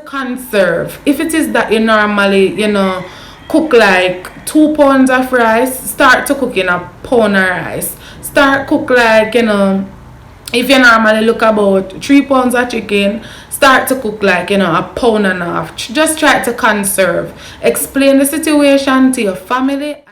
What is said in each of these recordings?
conserve. If it is that you normally, cook like 2 pounds of rice, start to cook in a pound of rice. Start cook like, if you normally look about 3 pounds of chicken, start to cook like, a pound and a half. Just try to conserve. Explain the situation to your family.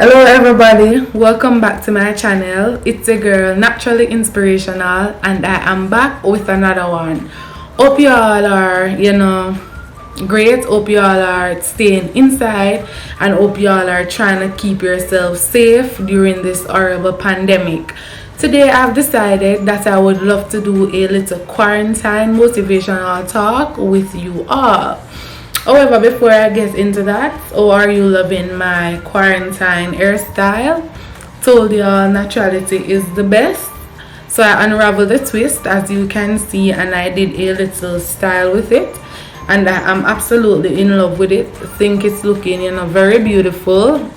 Hello everybody, welcome back to my channel. It's a girl, Naturally Inspirational, and I am back with another one. Hope you all are, great. Hope you all are staying inside, and hope you all are trying to keep yourself safe during this horrible pandemic. Today I've decided that I would love to do a little quarantine motivational talk with you all. However, before I get into that, how are you loving my quarantine hairstyle? Told y'all naturality is the best. So I unraveled the twist, as you can see, and I did a little style with it. And I am absolutely in love with it. I think it's looking, very beautiful.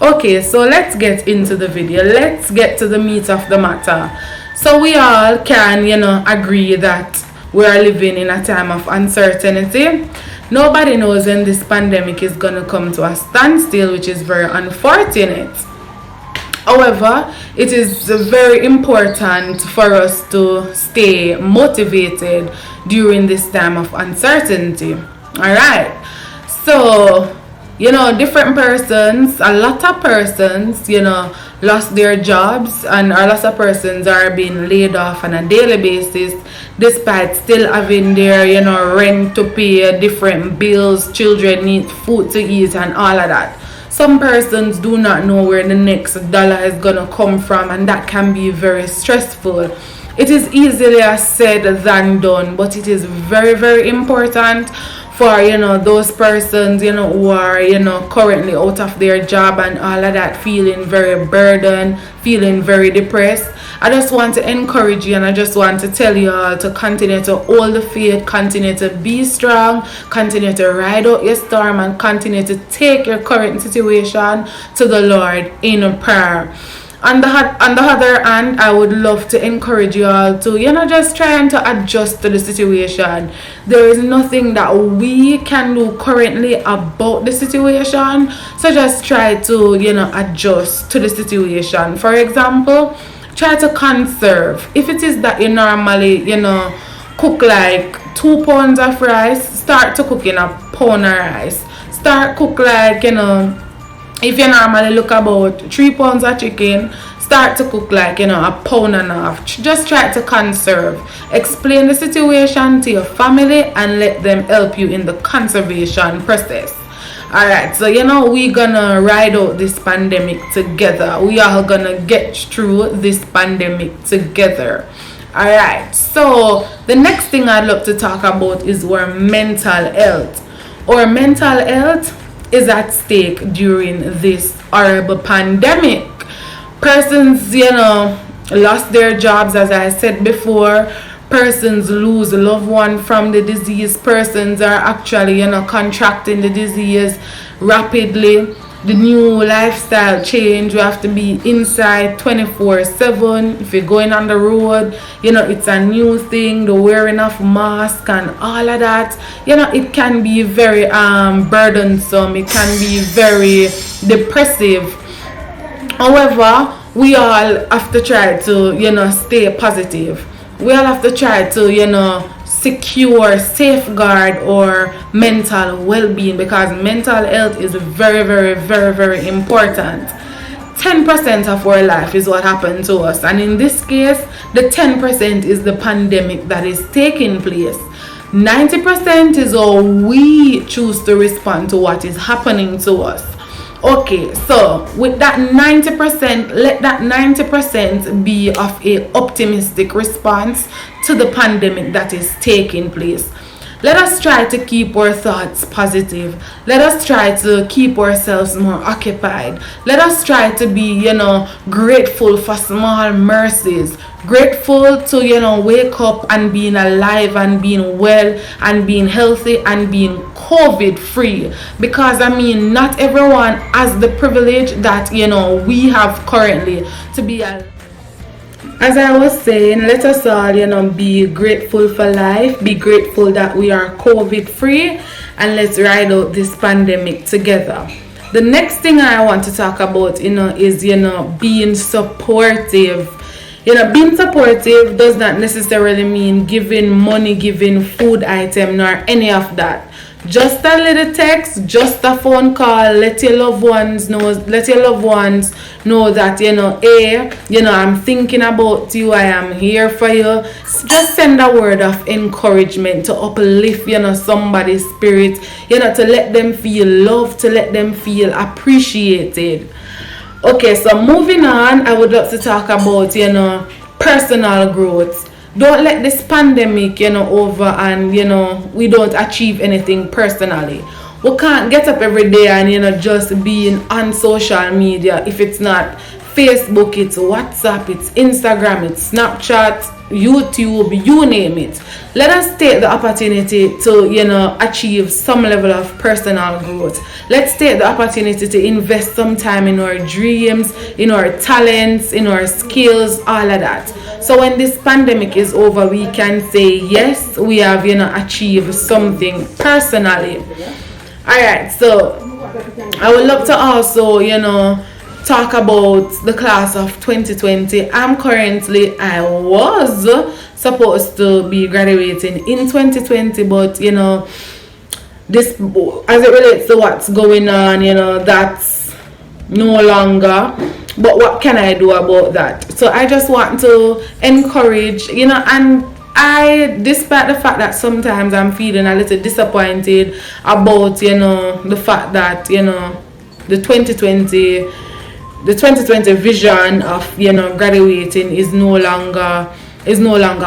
Okay, so let's get into the video. Let's get to the meat of the matter. So we all can, agree that we are living in a time of uncertainty. Nobody knows when this pandemic is going to come to a standstill, which is very unfortunate. However, it is very important for us to stay motivated during this time of uncertainty. Alright, so different persons, a lot of persons, lost their jobs, and a lot of persons are being laid off on a daily basis, despite still having their, rent to pay, different bills, children need food to eat, and all of that. Some persons do not know where the next dollar is gonna come from, and that can be very stressful. It is easier said than done, but it is very, very important for those persons who are currently out of their job and all of that, feeling very burdened, feeling very depressed. I just want to encourage you, and I just want to tell you all to continue to hold the faith, continue to be strong, continue to ride out your storm, and continue to take your current situation to the Lord in prayer. On the other hand, I would love to encourage you all to, just trying to adjust to the situation. There is nothing that we can do currently about the situation. So just try to, adjust to the situation. For example, try to conserve. If it is that you normally, cook like 2 pounds of rice, start to cook in a pound of rice. Start cook like, if you normally look about 3 pounds of chicken, start to cook like, a pound and a half. Just try to conserve. Explain the situation to your family and let them help you in the conservation process. Alright, so we're gonna ride out this pandemic together. We are gonna get through this pandemic together. Alright, so the next thing I'd love to talk about is our mental health. Our mental health is at stake during this horrible pandemic. Persons, lost their jobs, as I said before. Persons lose a loved one from the disease. Persons are actually, contracting the disease rapidly. The new lifestyle change, you have to be inside 24/7. If you're going on the road, it's a new thing, the wearing of mask and all of that. It can be very burdensome. It can be very depressive. However, we all have to try to, stay positive. We all have to try to, secure, safeguard our mental well-being, because mental health is very, very, very, very important. 10% of our life is what happened to us, and in this case, the 10% is the pandemic that is taking place. 90% is how we choose to respond to what is happening to us. Okay, so with that 90%, let that 90% be of a optimistic response to the pandemic that is taking place. let us try to keep our thoughts positive. Let us try to keep ourselves more occupied. Let us try to be, grateful for small mercies. Grateful to, wake up and being alive and being well and being healthy and being COVID free. Because not everyone has the privilege that, we have currently to be alive. As I was saying, let us all, be grateful for life, be grateful that we are COVID free, and let's ride out this pandemic together. The next thing I want to talk about, is, being supportive. Being supportive does not necessarily mean giving money, giving food item, nor any of that. Just a little text, just a phone call, let your loved ones know that, hey, I'm thinking about you, I am here for you. Just send a word of encouragement to uplift, somebody's spirit, to let them feel loved, to let them feel appreciated. Okay, so moving on, I would love to talk about, personal growth. Don't let this pandemic, over and, we don't achieve anything personally. We can't get up every day and, just being on social media. If it's not Facebook, it's WhatsApp, it's Instagram, it's Snapchat, YouTube, you name it. Let us take the opportunity to, achieve some level of personal growth. Let's take the opportunity to invest some time in our dreams, in our talents, in our skills, all of that. So when this pandemic is over, we can say, yes, we have, achieved something personally. Alright, so I would love to also, talk about the class of 2020. I was supposed to be graduating in 2020, but, this, as it relates to what's going on, that's no longer. But what can I do about that? So I just want to encourage, and despite the fact that sometimes I'm feeling a little disappointed about, the fact that, the 2020 vision of, graduating is no longer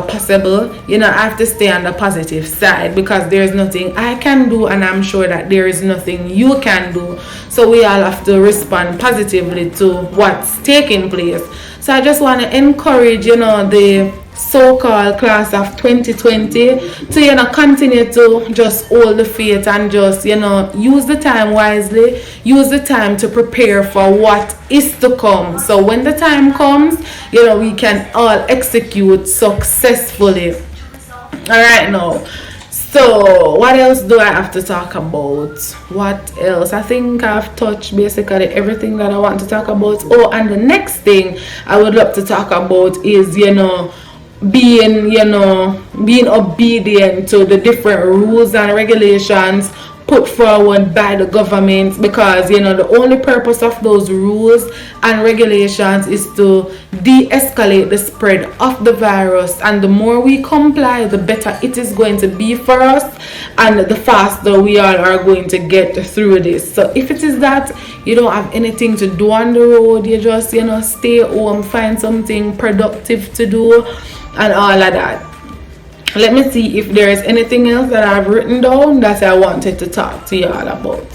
possible. I have to stay on the positive side, because there's nothing I can do, and I'm sure that there is nothing you can do. So we all have to respond positively to what's taking place. So I just want to encourage, the so-called class of 2020 to, continue to just hold the faith and just, use the time wisely, use the time to prepare for what is to come. So when the time comes, we can all execute successfully. All right, now. So what else do I have to talk about? What else? I think I've touched basically everything that I want to talk about. Oh, and the next thing I would love to talk about is, being obedient to the different rules and regulations put forward by the government, because the only purpose of those rules and regulations is to de-escalate the spread of the virus, and the more we comply, the better it is going to be for us, and the faster we all are going to get through this. So if it is that you don't have anything to do on the road, you just stay home, find something productive to do and all of that. Let me see if there is anything else that I've written down that I wanted to talk to y'all about.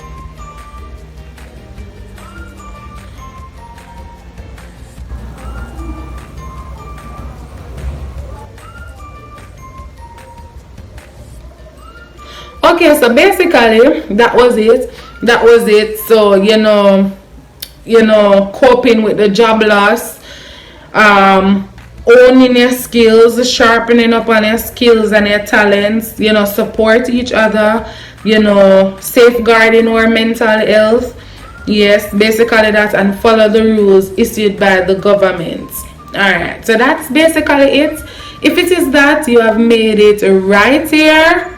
Okay, so basically that was it. So coping with the job loss, owning your skills, sharpening up on your skills and your talents, support each other, safeguarding our mental health. Yes, basically that, and follow the rules issued by the government. Alright, so that's basically it. If it is that you have made it right here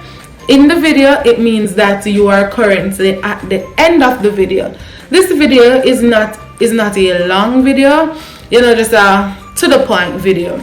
in the video, it means that you are currently at the end of the video. This video is not a long video, just a to the point video.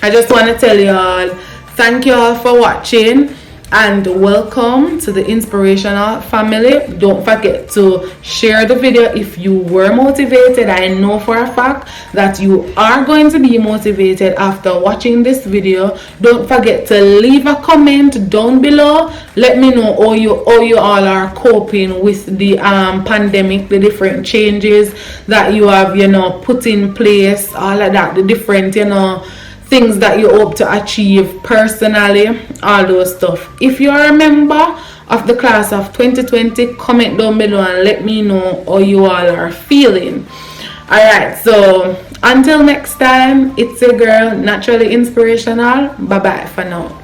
I just want to tell you all, thank you all for watching, and welcome to the Inspirational family. Don't forget to share the video if you were motivated. I know for a fact that you are going to be motivated after watching this video. Don't forget to leave a comment down below. Let me know how you all are coping with the pandemic, the different changes that you have put in place, all of that, the different things that you hope to achieve personally, all those stuff. If you are a member of the class of 2020, comment down below and let me know how you all are feeling. Alright, so until next time, it's your girl, Naturally Inspirational. Bye bye for now.